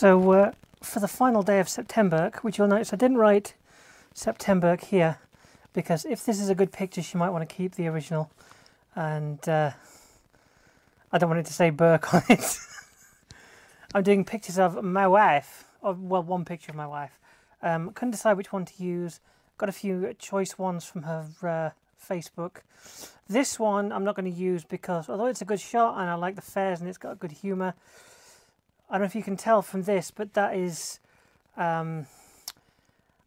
So for the final day of Septemberk, which you'll notice I didn't write Septemberk here, because if this is a good picture she might want to keep the original, and I don't want it to say Burke on it. I'm doing pictures of my wife, or well, one picture of my wife. Couldn't decide which one to use. Got a few choice ones from her Facebook. This one I'm not going to use because although it's a good shot and I like the fares and it's got good humour, I don't know if you can tell from this, but that is, I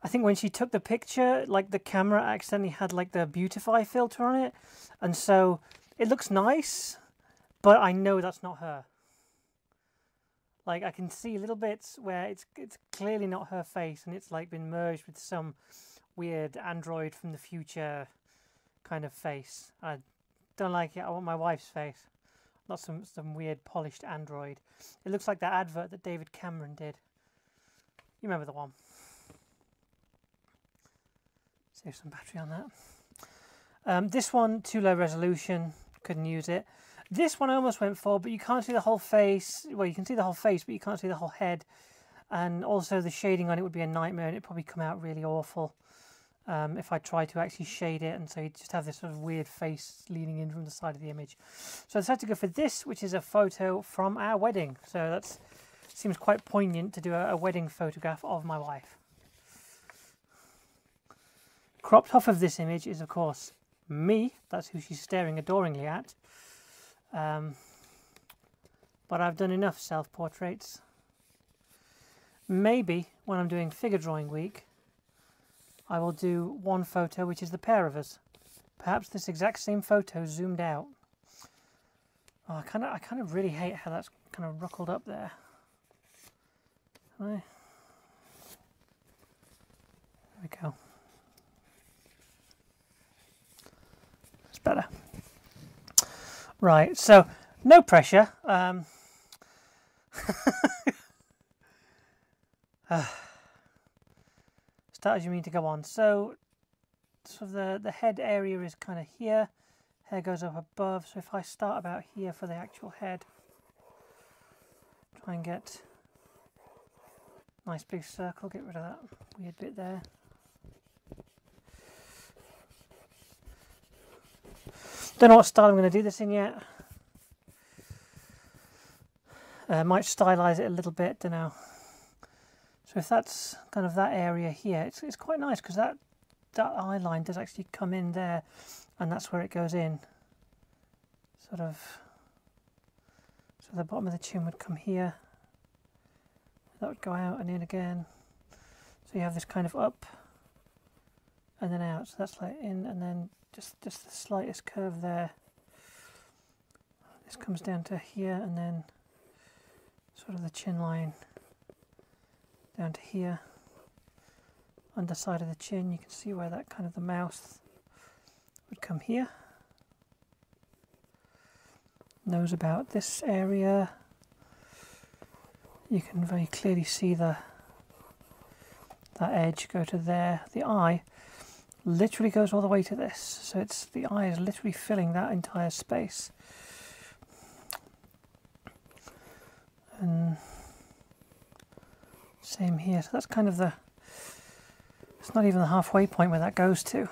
think when she took the picture, like the camera accidentally had like the beautify filter on it, and so it looks nice, but I know that's not her. Like I can see little bits where it's clearly not her face, and it's like been merged with some weird android from the future kind of face. I don't like it. I want my wife's face, not some weird polished android. It looks like that advert that David Cameron did. You remember the one? Save some battery on that. This one, too low resolution, couldn't use it. This one I almost went for, but you can't see the whole face. Well, you can see the whole face, but you can't see the whole head. And also the shading on it would be a nightmare, and it'd probably come out really awful if I tried to actually shade it, and so you'd just have this sort of weird face leaning in from the side of the image. So I decided to go for this, which is a photo from our wedding. So that seems quite poignant to do a wedding photograph of my wife. Cropped off of this image is, of course, me. That's who she's staring adoringly at. But I've done enough self-portraits. Maybe when I'm doing figure drawing week, I will do one photo which is the pair of us. Perhaps this exact same photo zoomed out. Oh, I kind of really hate how that's kind of ruckled up there. There we go. It's better. Right, so no pressure. Start as you mean to go on. So sort of the head area is kind of here. Hair goes up above. So if I start about here for the actual head, try and get a nice big circle. Get rid of that weird bit there. Don't know what style I'm going to do this in yet. Might stylize it a little bit, don't know. So if that's kind of that area here, it's quite nice because that eye line does actually come in there, and that's where it goes in. Sort of, so the bottom of the chin would come here. That would go out and in again. So you have this kind of up and then out. So that's like in and then just the slightest curve there. This comes down to here and then sort of the chin line down to here. Underside of the chin, you can see where that kind of the mouth would come here. Nose about this area. You can very clearly see that edge go to there. The eye literally goes all the way to this, so the eye is literally filling that entire space. And same here, so that's kind of it's not even the halfway point where that goes to.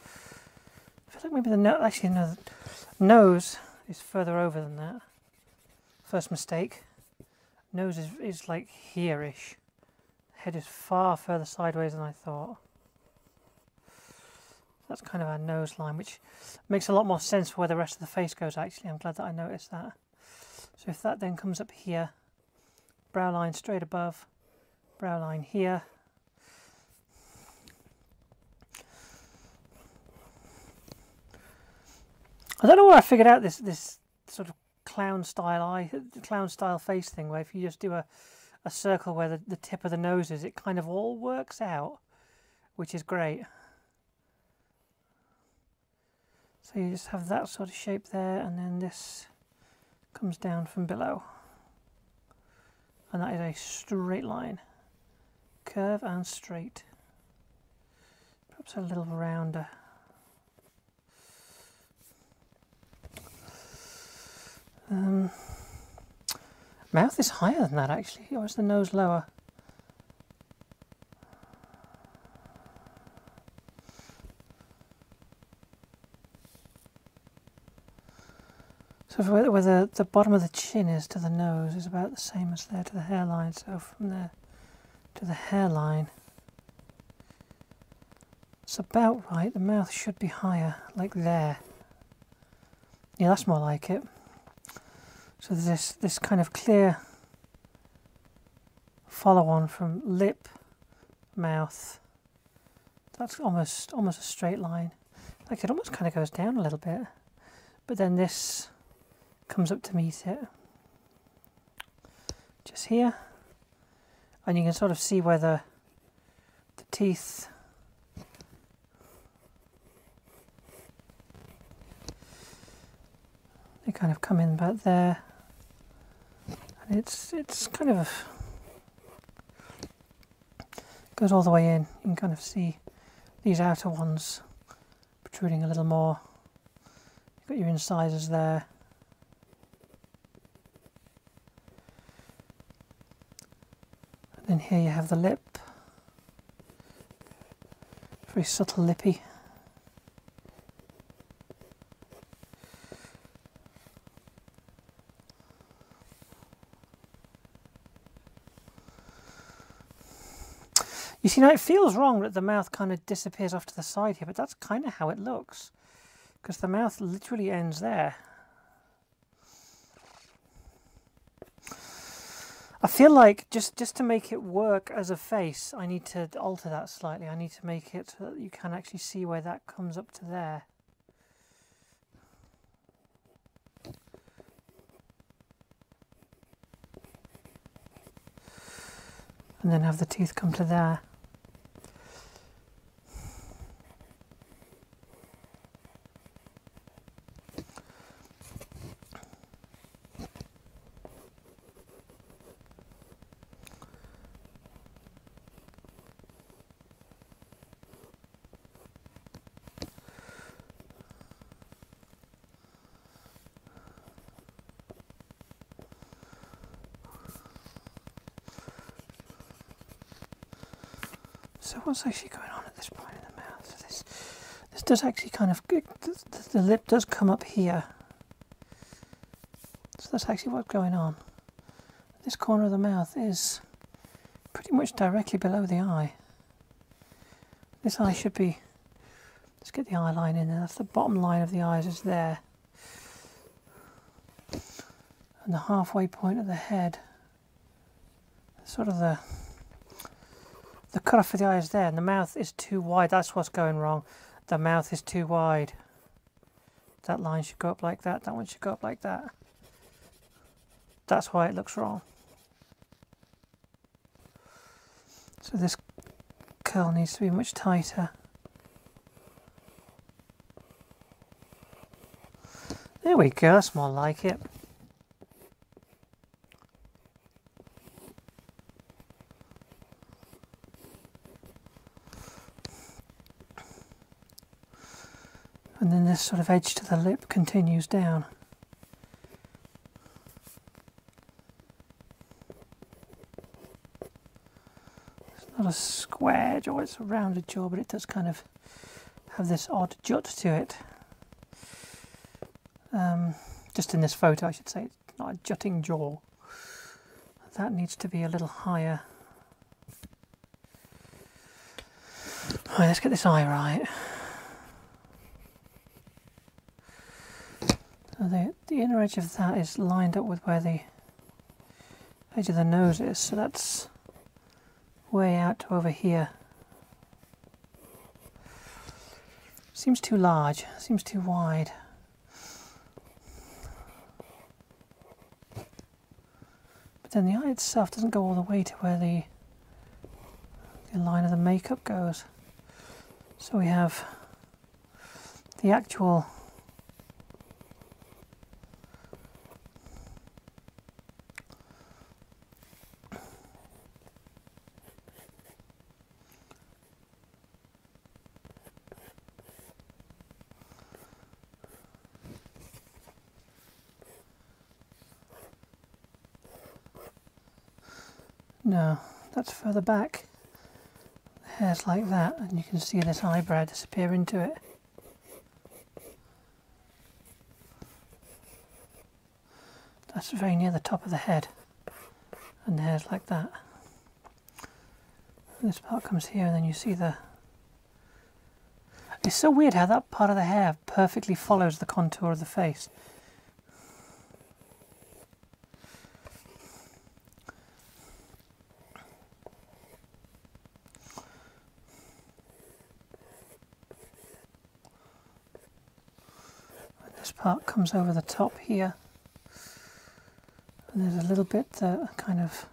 I feel like maybe the nose, actually no, the nose is further over than that. First mistake. Nose is like here-ish. Head is far further sideways than I thought. That's kind of our nose line, which makes a lot more sense for where the rest of the face goes actually. I'm glad that I noticed that. So if that then comes up here, brow line straight above, brow line here. I don't know where I figured out this sort of clown style face thing, where if you just do a circle where the tip of the nose is, it kind of all works out, which is great. So you just have that sort of shape there, and then this comes down from below. And that is a straight line. Curve and straight. Perhaps a little rounder. Mouth is higher than that actually, or is the nose lower? So where the bottom of the chin is to the nose is about the same as there to the hairline, so from there to the hairline it's about right. The mouth should be higher, like there. Yeah, that's more like it. So there's this kind of clear follow on from lip, mouth. That's almost a straight line. Like it almost kind of goes down a little bit, but then this comes up to meet it. Just here, and you can sort of see where the teeth they kind of come in about there, and it's kind of goes all the way in. You can kind of see these outer ones protruding a little more. You've got your incisors there. And then here you have the lip. Very subtle lippy. You see, now it feels wrong that the mouth kind of disappears off to the side here, but that's kind of how it looks, because the mouth literally ends there. I feel like just to make it work as a face, I need to alter that slightly. I need to make it so that you can actually see where that comes up to there. And then have the teeth come to there. So what's actually going on at this point in the mouth? So this does actually kind of, the lip does come up here. So that's actually what's going on. This corner of the mouth is pretty much directly below the eye. This eye should be, let's get the eye line in there. That's the bottom line of the eyes is there. And the halfway point of the head, sort of the cutoff for the eye is there, and the mouth is too wide. That's what's going wrong. The mouth is too wide. That line should go up like that. That one should go up like that. That's why it looks wrong. So this curl needs to be much tighter. There we go. That's more like it. And then this sort of edge to the lip continues down. It's not a square jaw, it's a rounded jaw, but it does kind of have this odd jut to it. Just in this photo, I should say, it's not a jutting jaw. That needs to be a little higher. Right, let's get this eye right. The inner edge of that is lined up with where the edge of the nose is, so that's way out to over here. Seems too large, seems too wide. But then the eye itself doesn't go all the way to where the line of the makeup goes. So we have the actual No, that's further back. The hair's like that, and you can see this eyebrow disappear into it. That's very near the top of the head, and the hair's like that. And this part comes here, and then you see the... It's so weird how that part of the hair perfectly follows the contour of the face. And this part comes over the top here. And there's a little bit that kind of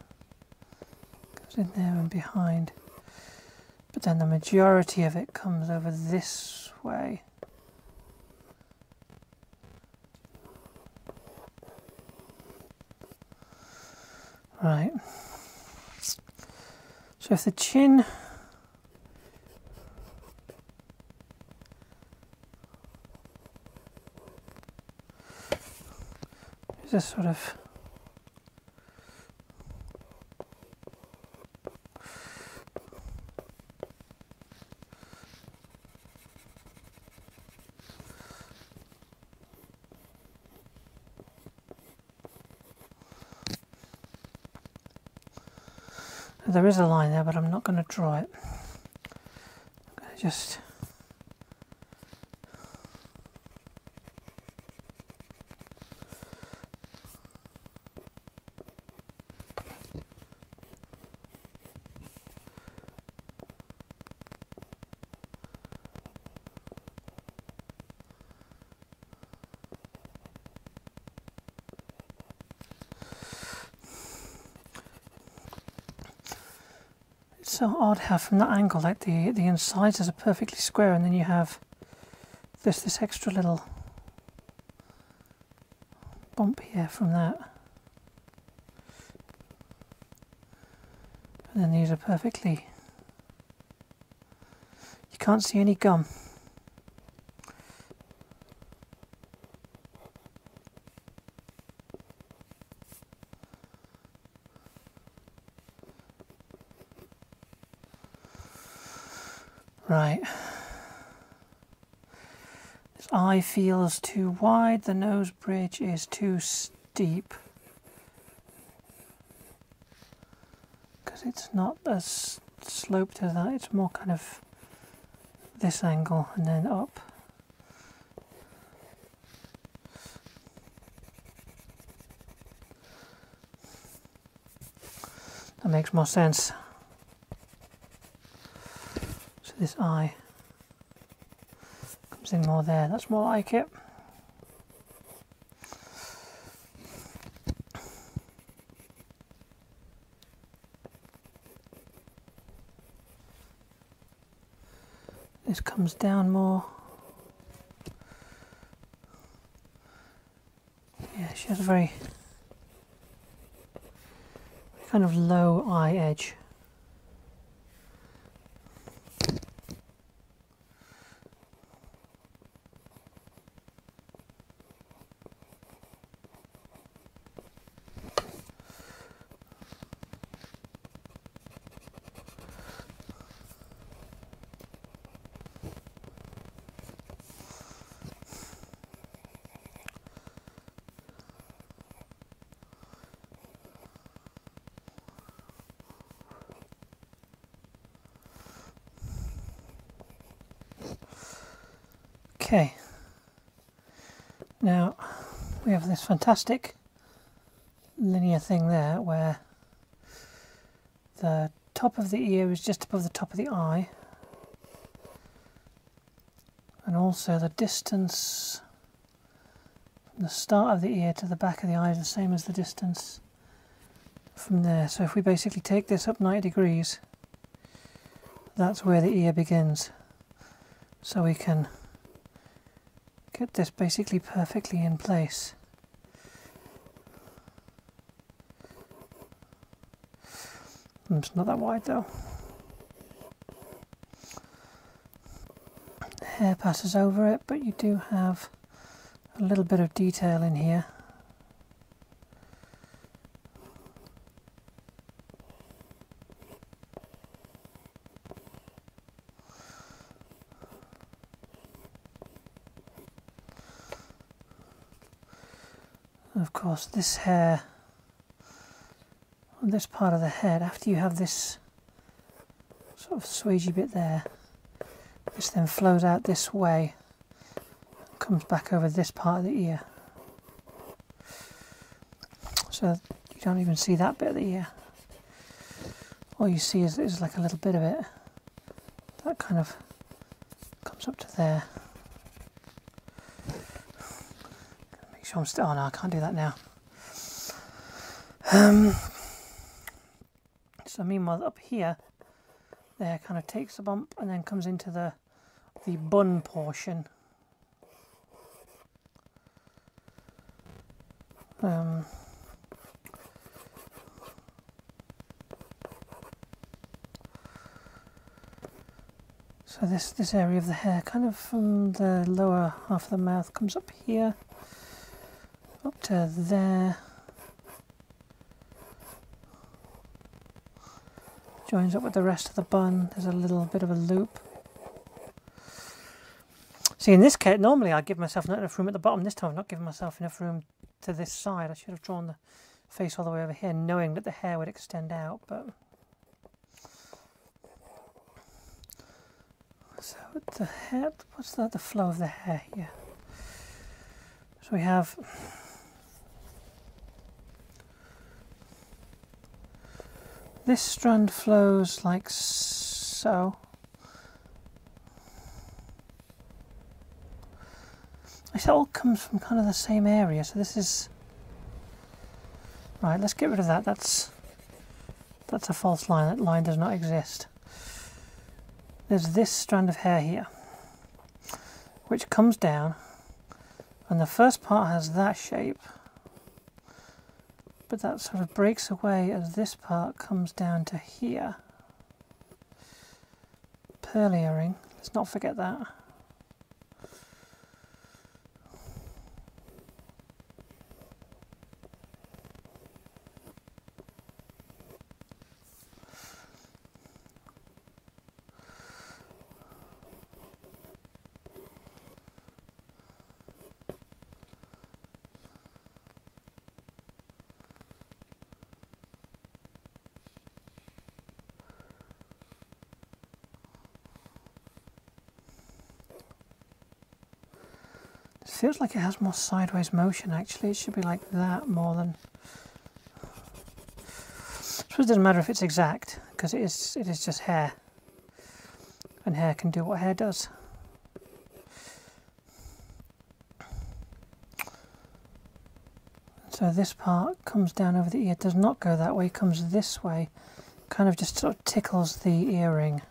goes in there and behind. But then the majority of it comes over this way. Right. So if the chin is a sort of there is a line there, but I'm not going to draw it. I'm going to just so odd how from that angle, like the incisors are perfectly square, and then you have this extra little bump here from that, and then these are perfectly. You can't see any gum. Right. This eye feels too wide, the nose bridge is too steep. Because it's not as sloped as that, it's more kind of this angle and then up. That makes more sense. This eye comes in more there, that's more like it. This comes down more. Yeah, she has a very kind of low eye edge. Okay, now we have this fantastic linear thing there where the top of the ear is just above the top of the eye, and also the distance from the start of the ear to the back of the eye is the same as the distance from there. So if we basically take this up 90 degrees, that's where the ear begins. So we can get this basically perfectly in place. It's not that wide though. The hair passes over it, but you do have a little bit of detail in here. Of course, this hair on this part of the head, after you have this sort of swagey bit there, this then flows out this way, comes back over this part of the ear. So you don't even see that bit of the ear. All you see is like a little bit of it. That kind of comes up to there. Make sure I'm still, oh no, I can't do that now. So meanwhile up here, there kind of takes a bump and then comes into the bun portion. So this area of the hair, kind of from the lower half of the mouth, comes up here, up to there, joins up with the rest of the bun. There's a little bit of a loop. See, in this case, normally I give myself not enough room at the bottom. This time I've not given myself enough room to this side. I should have drawn the face all the way over here, knowing that the hair would extend out, but... So the hair, what's the flow of the hair here? So we have this strand flows like so. It all comes from kind of the same area, so this is... Right, let's get rid of that. That's a false line. That line does not exist. There's this strand of hair here, which comes down, and the first part has that shape, but that sort of breaks away as this part comes down to here. Pearl earring, let's not forget that. It feels like it has more sideways motion actually. It should be like that more than... I suppose it doesn't matter if it's exact, because it is just hair. And hair can do what hair does. So this part comes down over the ear, does not go that way, comes this way, kind of just sort of tickles the earring,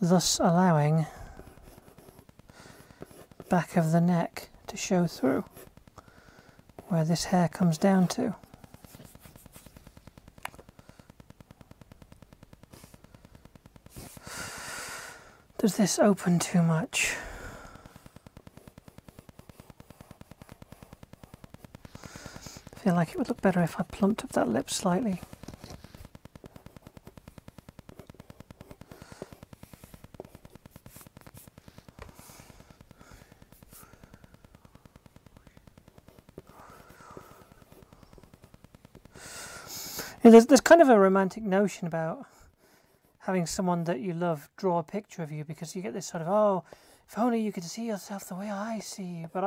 thus allowing back of the neck to show through where this hair comes down to. Does this open too much? I feel like it would look better if I plumped up that lip slightly. There's kind of a romantic notion about having someone that you love draw a picture of you, because you get this sort of, oh, if only you could see yourself the way I see you. But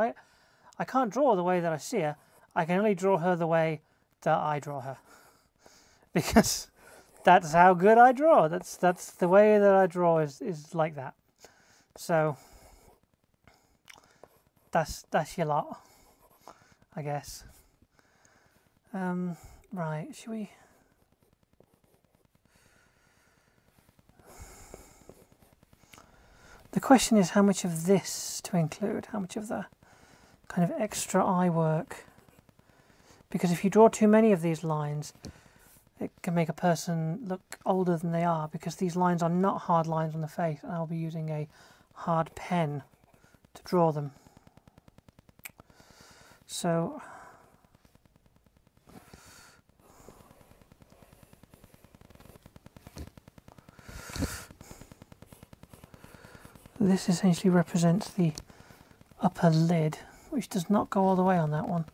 I can't draw the way that I see her. I can only draw her the way that I draw her, because that's how good I draw. That's the way that I draw is like that. So that's your lot, I guess. Right, should we... The question is how much of this to include, how much of the kind of extra eye work. Because if you draw too many of these lines, it can make a person look older than they are, because these lines are not hard lines on the face, and I'll be using a hard pen to draw them. So this essentially represents the upper lid, which does not go all the way on that one.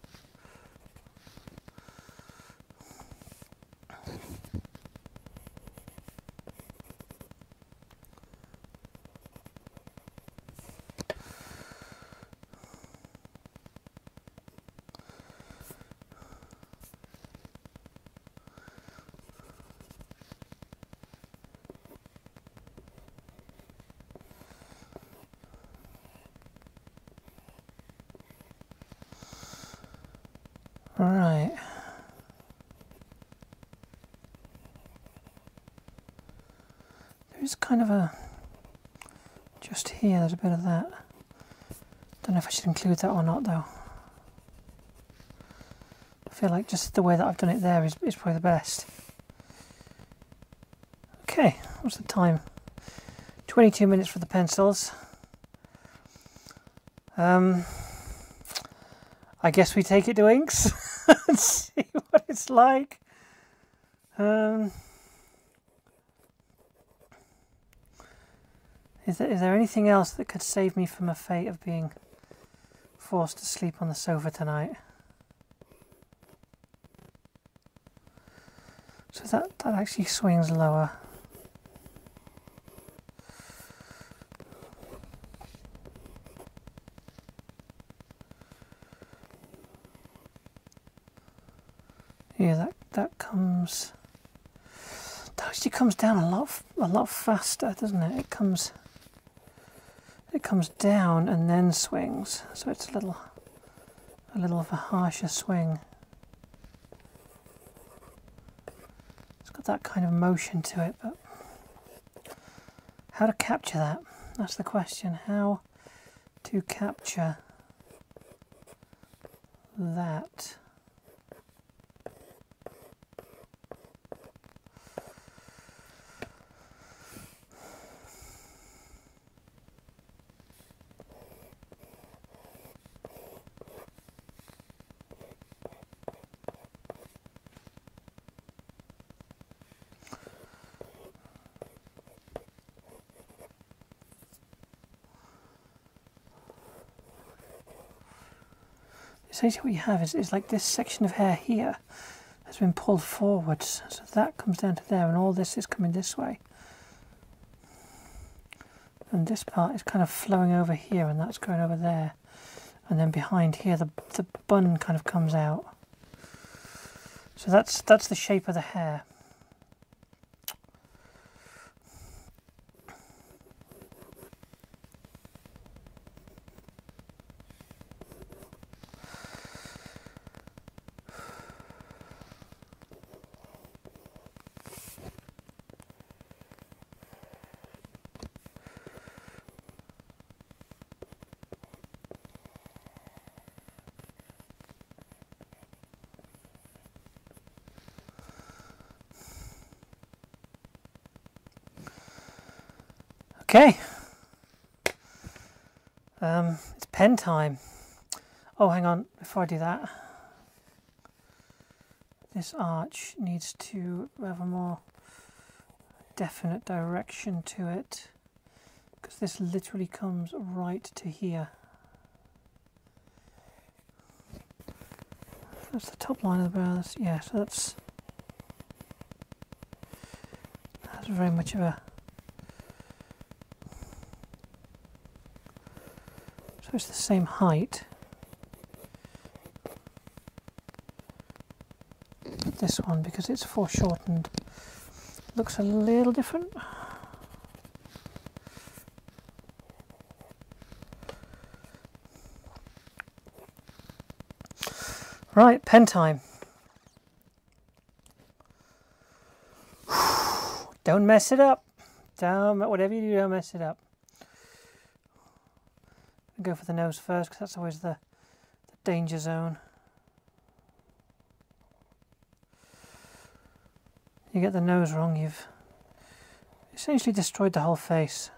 Right. There's kind of a, just here, there's a bit of that. Don't know if I should include that or not though. I feel like just the way that I've done it there is probably the best. Okay, what's the time? 22 minutes for the pencils. I guess we take it to inks and see what it's like. Is there anything else that could save me from a fate of being forced to sleep on the sofa tonight? So that actually swings lower. Yeah, that comes. That actually comes down a lot faster, doesn't it? It comes down and then swings, so it's a little of a harsher swing. It's got that kind of motion to it, but how to capture that? That's the question. How to capture that? Essentially what you have is like this section of hair here has been pulled forwards, so that comes down to there and all this is coming this way. And this part is kind of flowing over here and that's going over there. And then behind here the bun kind of comes out. So that's the shape of the hair. Okay, it's pen time. Oh, hang on, before I do that, this arch needs to have a more definite direction to it, because this literally comes right to here. That's the top line of the brow, yeah, so that's very much of a, so it's the same height, but this one, because it's foreshortened, looks a little different. Right, pen time. Don't mess it up. Whatever you do, don't mess it up. I'll go for the nose first because that's always the danger zone. You get the nose wrong, you've essentially destroyed the whole face.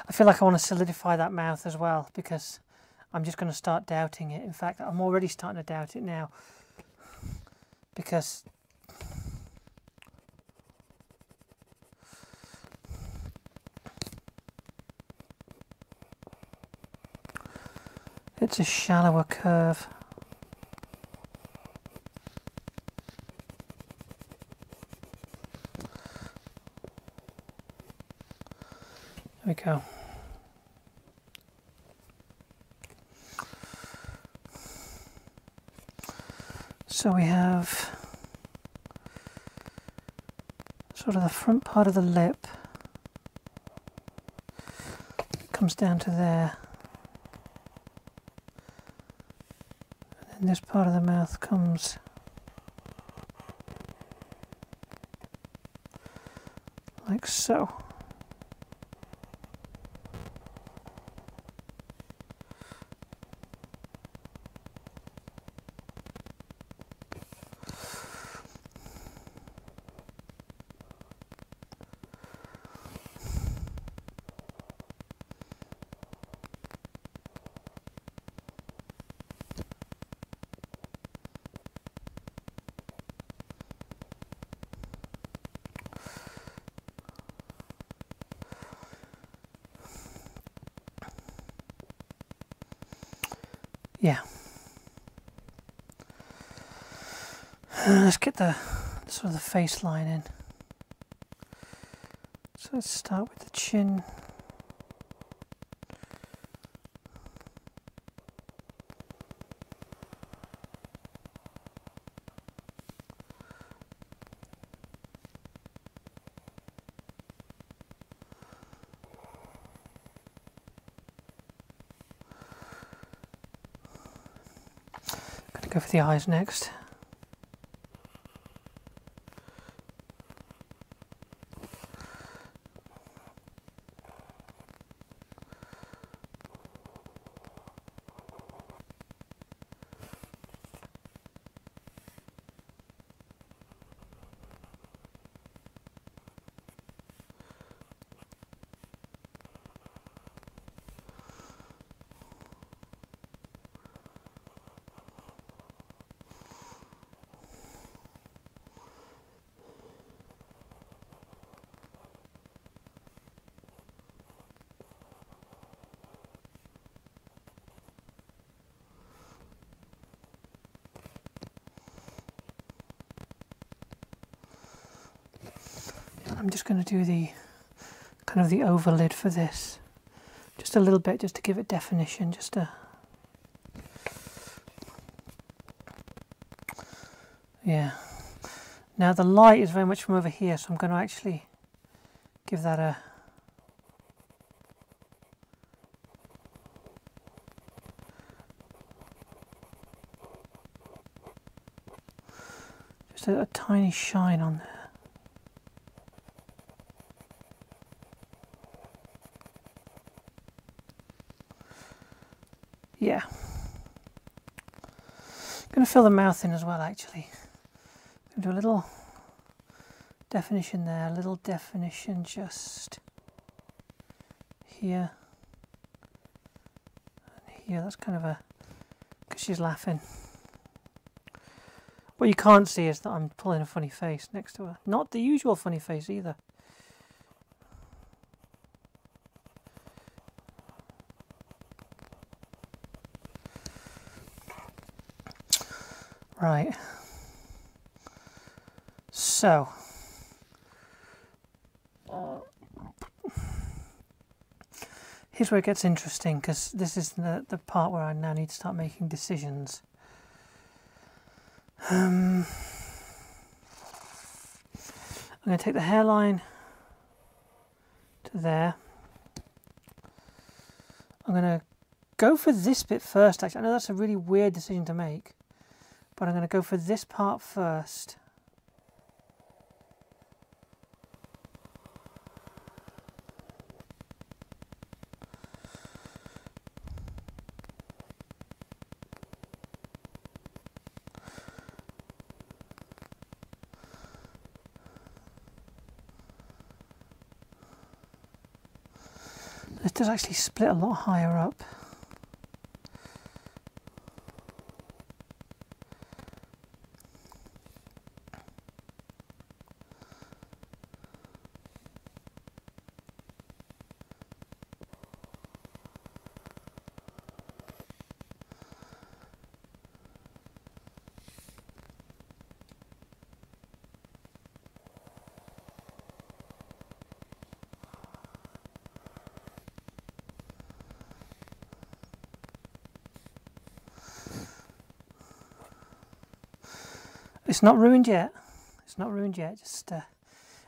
I feel like I want to solidify that mouth as well because I'm just going to start doubting it. In fact, I'm already starting to doubt it now because It's a shallower curve. There we go. So we have sort of the front part of the lip comes down to there, and then this part of the mouth comes like so. Yeah. Let's get the sort of the face line in. So let's start with the chin. Gonna go for the eyes next. I'm just going to do the kind of the overlid for this, just a little bit, just to give it definition, just a, yeah. Now the light is very much from over here, so I'm going to actually give that a, just a tiny shine on there. Yeah. I'm going to fill the mouth in as well, actually. I'm going to do a little definition there, a little definition just here and here. That's kind of a, because she's laughing. What you can't see is that I'm pulling a funny face next to her. Not the usual funny face either. Right, so here's where it gets interesting, because this is the part where I now need to start making decisions. I'm going to take the hairline to there. I'm going to go for this bit first, actually. I know that's a really weird decision to make, but I'm going to go for this part first. This does actually split a lot higher up. It's not ruined yet. It's not ruined yet. Just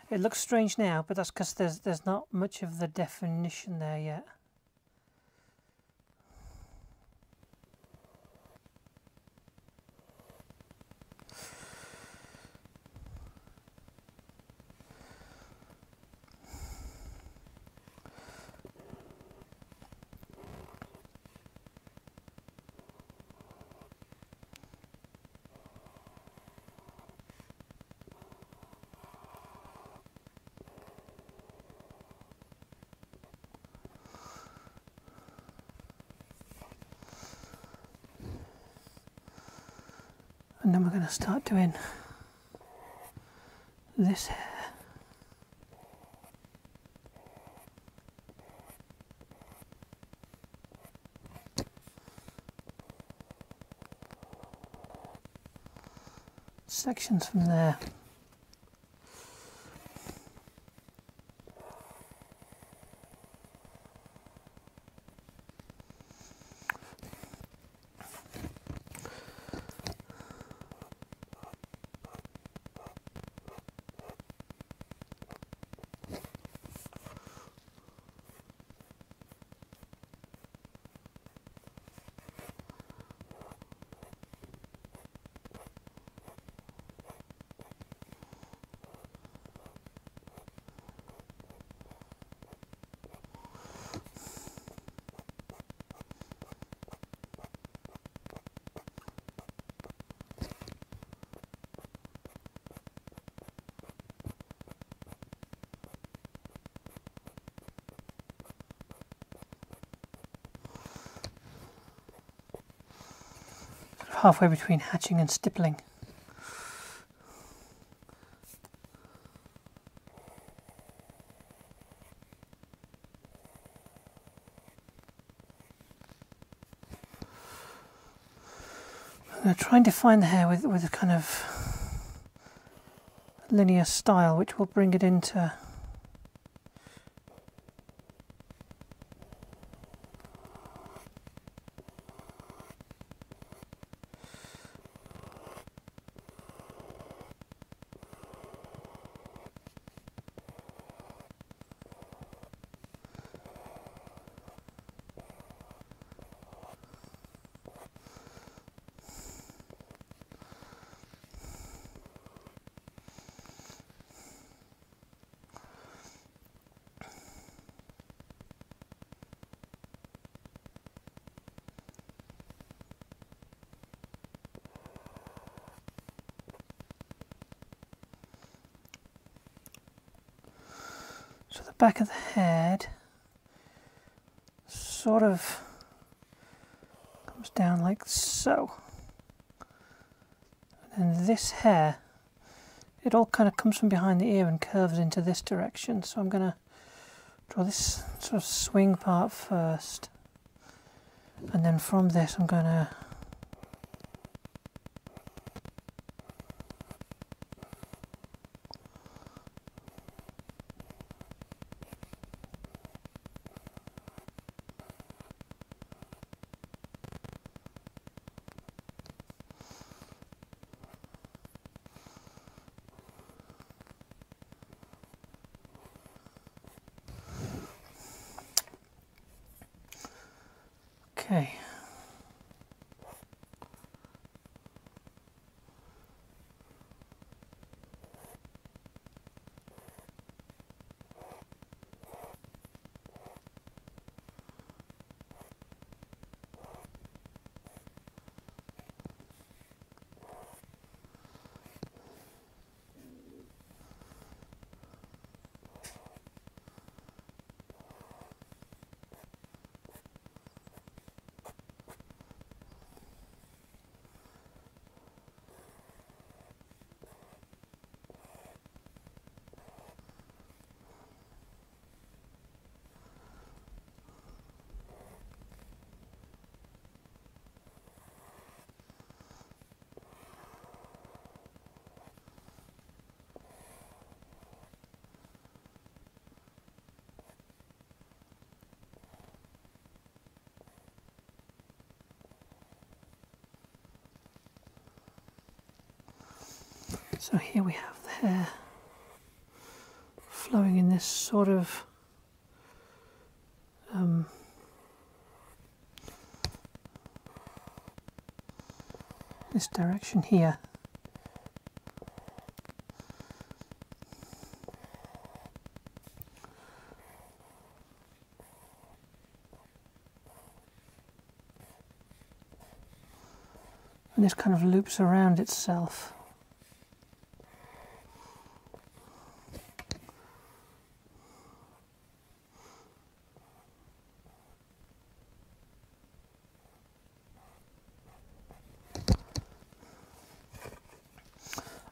it looks strange now, but that's because there's not much of the definition there yet. And then we're going to start doing this hair. Sections from there. Halfway between hatching and stippling. I'm going to try and define the hair with a kind of linear style, which will bring it into so the back of the head sort of comes down like so. And this hair, it all kind of comes from behind the ear and curves into this direction. So I'm going to draw this sort of swing part first. And then from this I'm going to okay. So here we have the hair flowing in this sort of this direction here. And this kind of loops around itself.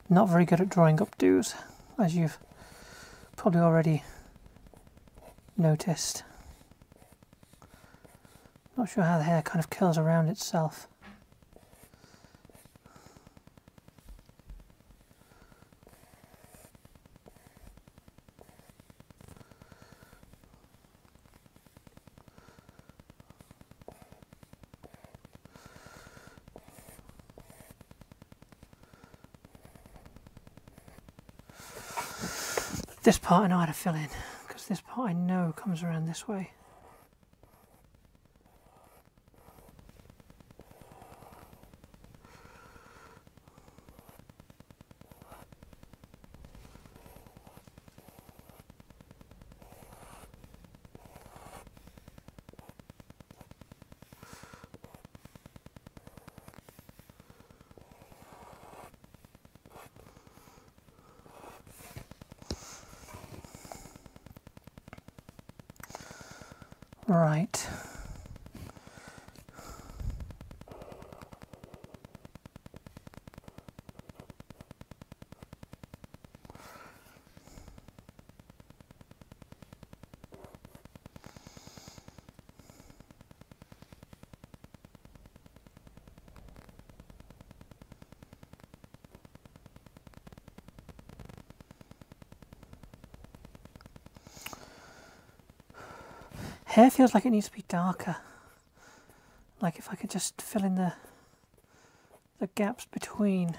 Not very good at drawing updos, as you've probably already noticed. Not sure how the hair kind of curls around itself. This part I know how to fill in, because this part I know comes around this way. Right. Hair feels like it needs to be darker. Like if I could just fill in the gaps between.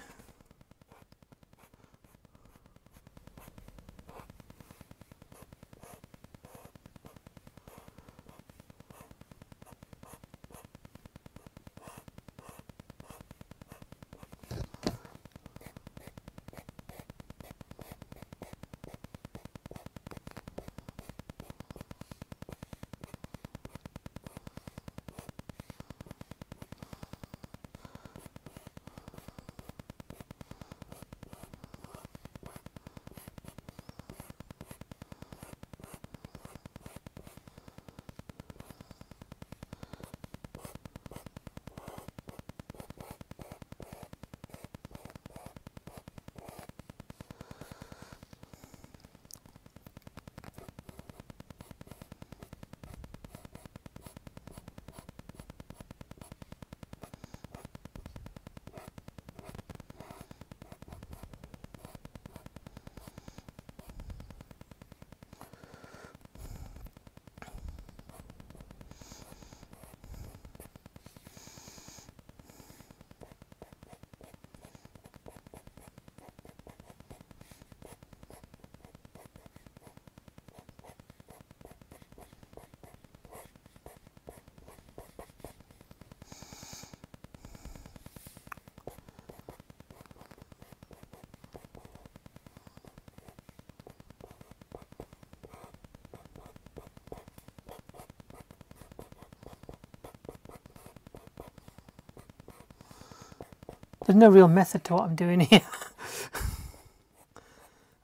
There's no real method to what I'm doing here.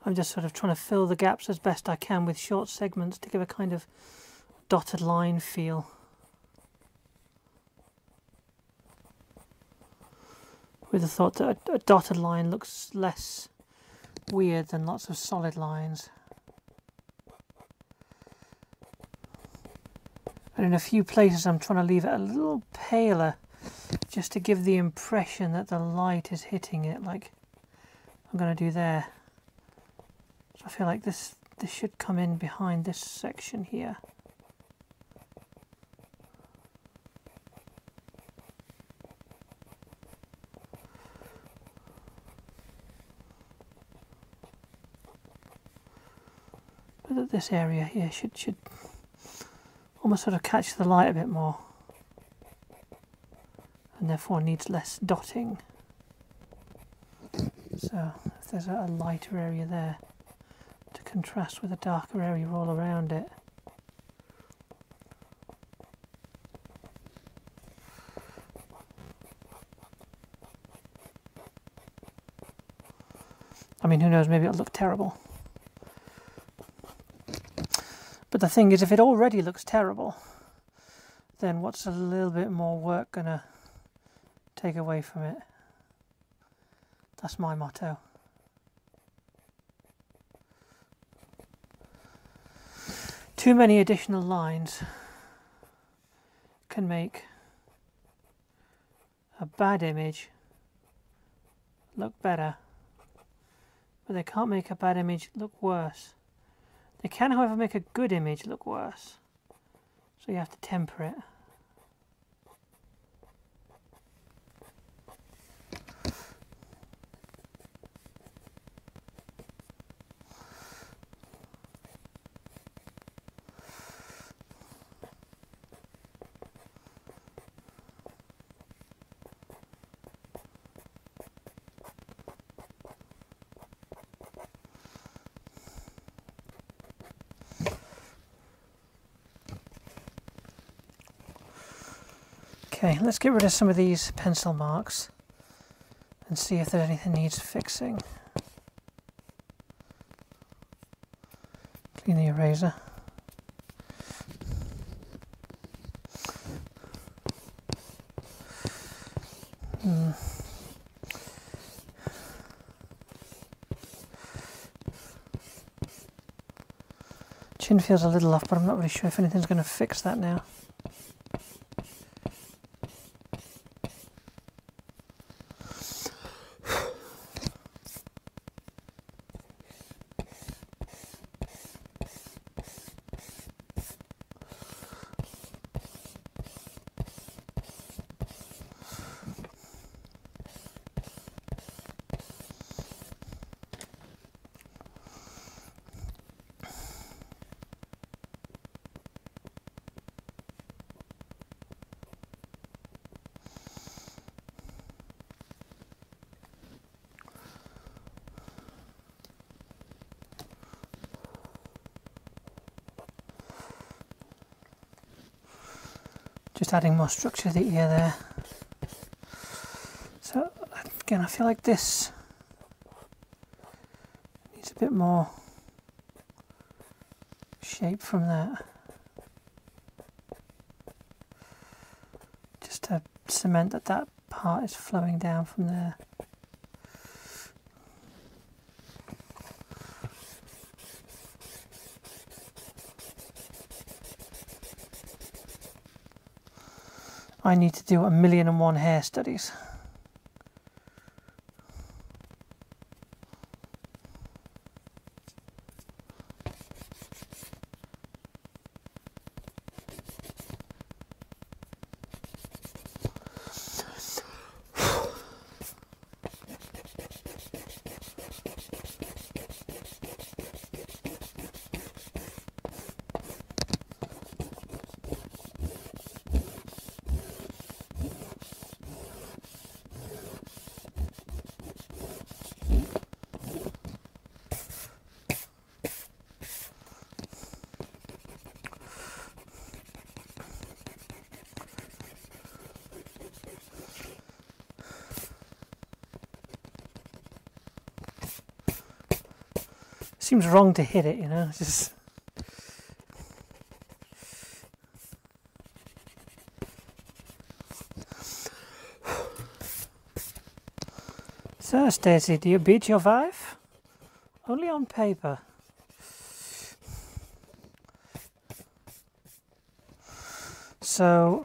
I'm just sort of trying to fill the gaps as best I can with short segments to give a kind of dotted line feel. With the thought that a dotted line looks less weird than lots of solid lines. And in a few places I'm trying to leave it a little paler, just to give the impression that the light is hitting it, like I'm going to do there. So I feel like this should come in behind this section here. this area here should almost sort of catch the light a bit more, and therefore needs less dotting. So if there's a lighter area there to contrast with a darker area all around it. I mean, who knows, maybe it'll look terrible. But the thing is, if it already looks terrible, then what's a little bit more work gonna take away from it? That's my motto. Too many additional lines can make a bad image look better, but they can't make a bad image look worse. They can, however, make a good image look worse, so you have to temper it. Okay, let's get rid of some of these pencil marks and see if there's anything that needs fixing. Clean the eraser. Chin feels a little off, but I'm not really sure if anything's going to fix that now. Just adding more structure to the ear there. So again, I feel like this needs a bit more shape from that, just to cement that that part is flowing down from there. I need to do 1,000,001 hair studies. Seems wrong to hit it, you know. It's just so, Stacey, do you beat your wife? Only on paper. So,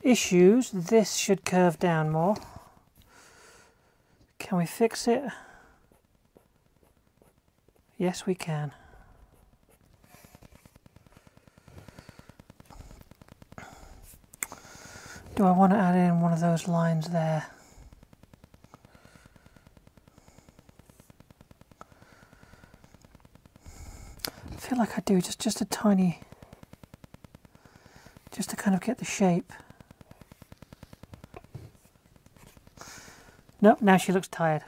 issues, this should curve down more. Can we fix it? Yes, we can. Do I want to add in one of those lines there? feel like I do just a tiny, just to kind of get the shape. Nope, now she looks tired.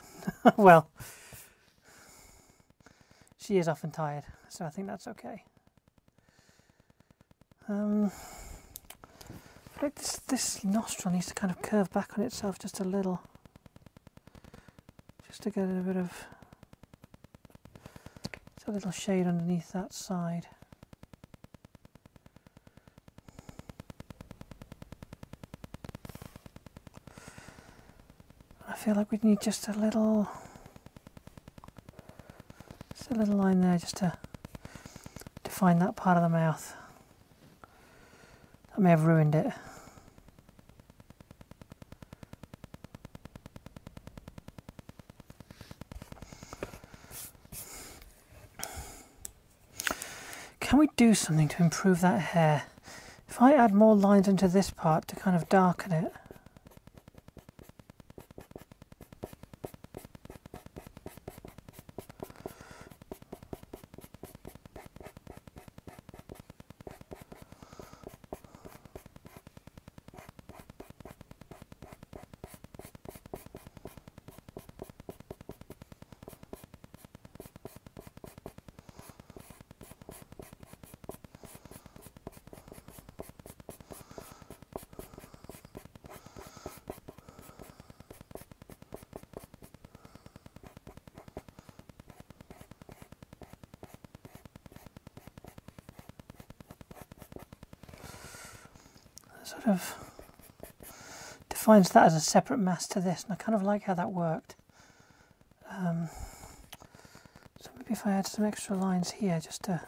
Well, she is often tired, so I think that's okay. I think this nostril needs to kind of curve back on itself just a little, just to get a bit of, a little shade underneath that side. I feel like we need just a little line there just to define that part of the mouth. That may have ruined it. Can we do something to improve that hair? If I add more lines into this part to kind of darken it. Sort of defines that as a separate mass to this, and I kind of like how that worked. So maybe if I add some extra lines here just to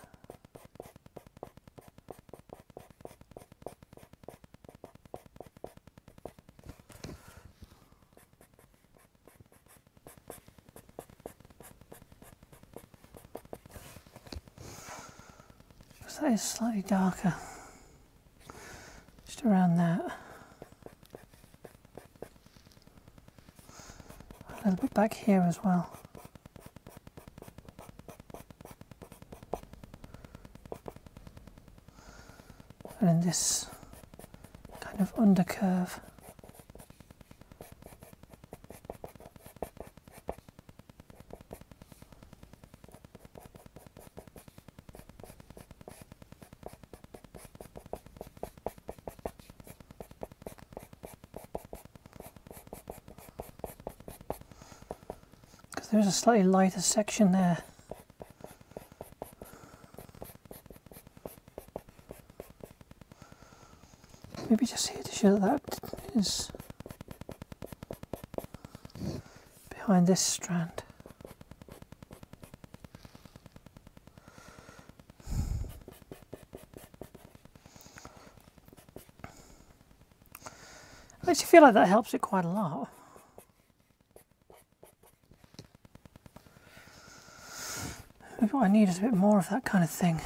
that is slightly darker. Just around that. A little bit back here as well. And in this kind of undercurve. There's a slightly lighter section there. Maybe just here to show that is behind this strand. I actually feel like that helps it quite a lot. Maybe what I need is a bit more of that kind of thing.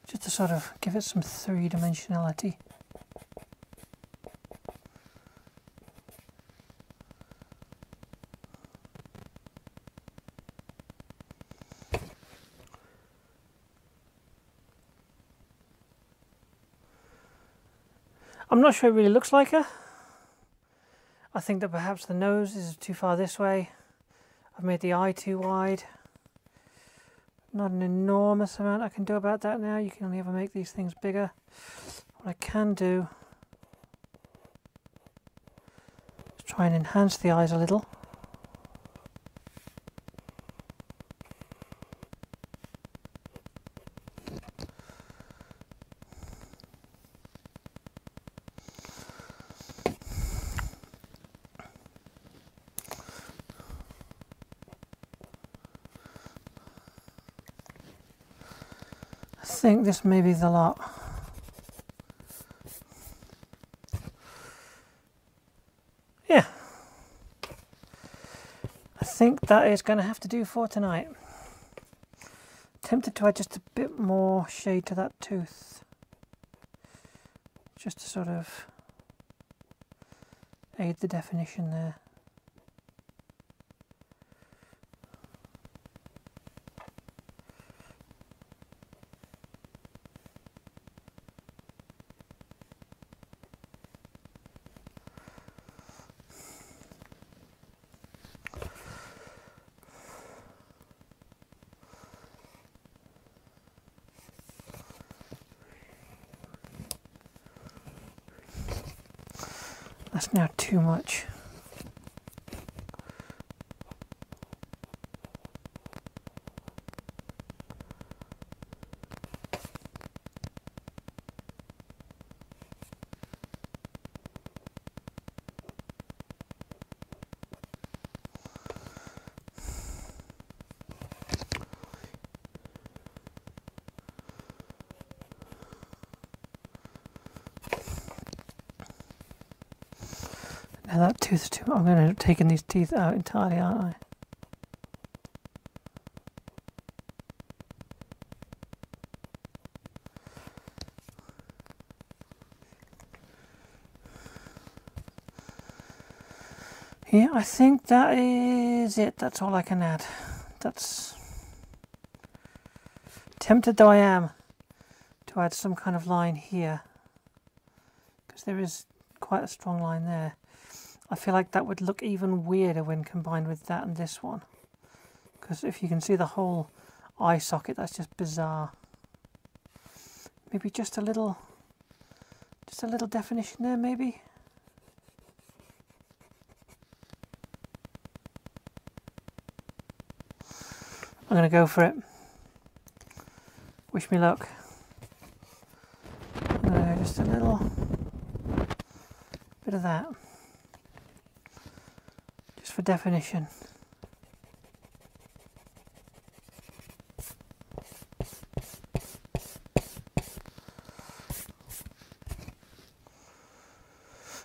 Just to sort of give it some three-dimensionality. I'm not sure it really looks like her. I think that perhaps the nose is too far this way. I've made the eye too wide. Not an enormous amount I can do about that now. You can only ever make these things bigger. What I can do is try and enhance the eyes a little. I think this may be the lot. Yeah. I think that is going to have to do for tonight. Tempted to add just a bit more shade to that tooth. Just to sort of aid the definition there. That's now too much. Now that tooth's too... I'm going to end up taking these teeth out entirely, aren't I? Yeah, I think that is it. That's all I can add. That's... Tempted though I am to add some kind of line here, because there is quite a strong line there. I feel like that would look even weirder when combined with that and this one, because if you can see the whole eye socket, that's just bizarre. Maybe just a little definition there, maybe. I'm going to go for it. Wish me luck. Just a little bit of that, just for definition.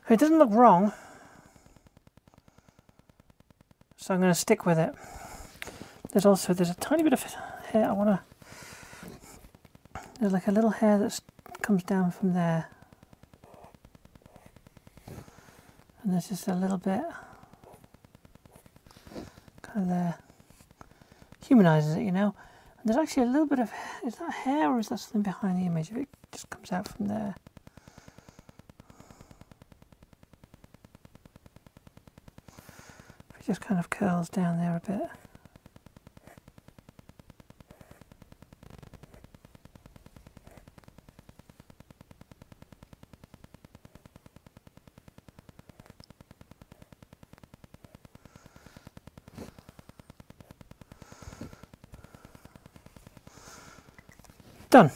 It doesn't look wrong, so I'm going to stick with it. There's a tiny bit of hair I want to... There's like a little hair that comes down from there, and there's just a little bit kind of there. Humanises it, you know. And there's actually a little bit of... Is that hair or is that something behind the image? If it just comes out from there. It just kind of curls down there a bit. Done.